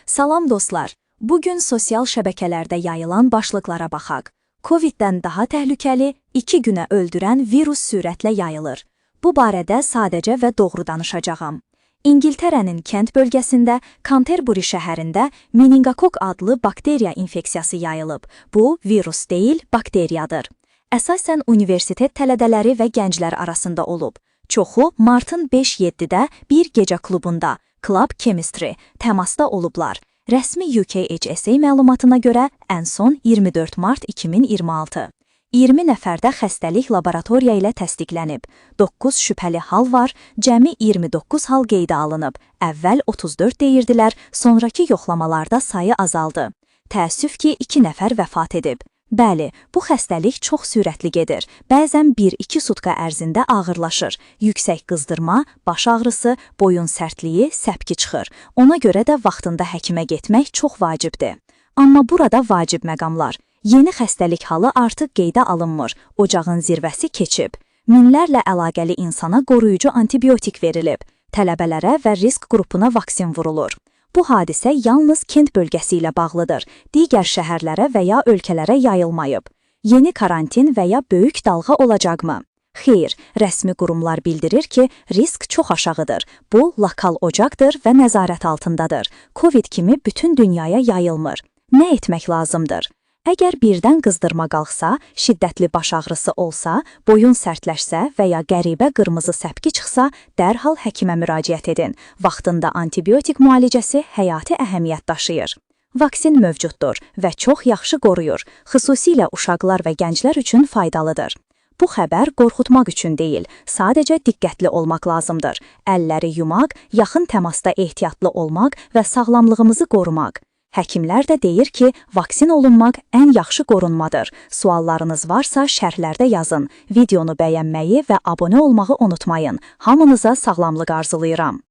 Salam dostlar, bugün sosial şəbəkələrdə yayılan başlıqlara baxaq. Covid-dən daha təhlükəli, 2 günə öldürən virus sürətlə yayılır. Bu barədə sadəcə və doğru danışacağam. İngiltərənin Kent bölgəsində, Canterbury şəhərində meningokok adlı bakteriya infeksiyası yayılıb. Bu, virus deyil, bakteriyadır. Əsasən universitet tələbələri və gənclər arasında olub. Çoxu martın 5-7-də bir gecə klubunda, Club Chemistry, təmasda olublar. Rəsmi UKHSA məlumatına görə ən son 24 mart 2026. 20 nəfərdə xəstəlik laboratoriya ilə təsdiqlənib. 9 şübhəli hal var, cəmi 29 hal qeydə alınıb. Əvvəl 34 deyirdilər, sonraki yoxlamalarda sayı azaldı. Təəssüf ki, 2 nəfər vəfat edib. Bəli, bu xəstəlik çox sürətli gedir. Bəzən 1-2 sutka ərzində ağırlaşır. Yüksək qızdırma, baş ağrısı, boyun sərtliyi, səpki çıxır. Ona görə də vaxtında həkimə getmək çox vacibdir. Amma burada vacib məqamlar. Yeni xəstəlik halı artıq qeydə alınmır. Ocağın zirvəsi keçib. Minlərlə əlaqəli insana qoruyucu antibiotik verilib. Tələbələrə və risk qrupuna vaksin vurulur. Bu hadisə yalnız Kent bölgəsi ilə bağlıdır, digər şəhərlərə və ya ölkələrə yayılmayıb. Yeni karantin və ya böyük dalğa olacaqmı? Xeyr, rəsmi qurumlar bildirir ki, risk çox aşağıdır. Bu, lokal ocaqdır və nəzarət altındadır. Covid kimi bütün dünyaya yayılmır. Nə etmək lazımdır? Əgər birdən qızdırma qalxsa, şiddətli baş ağrısı olsa, boyun sərtləşsə və ya qəribə qırmızı səpki çıxsa, dərhal həkimə müraciət edin. Vaxtında antibiotik müalicəsi həyati əhəmiyyət daşıyır. Vaksin mövcuddur və çox yaxşı qoruyur, xüsusilə uşaqlar və gənclər üçün faydalıdır. Bu xəbər qorxutmaq üçün deyil, sadəcə diqqətli olmaq lazımdır. Əlləri yumaq, yaxın təmasda ehtiyatlı olmaq və sağlamlığımızı qorumaq. Həkimlər də deyir ki, vaksin olunmaq ən yaxşı qorunmadır. Suallarınız varsa şərhlərdə yazın. Videonu bəyənməyi və abunə olmağı unutmayın. Hamınıza sağlamlıq arzulayıram.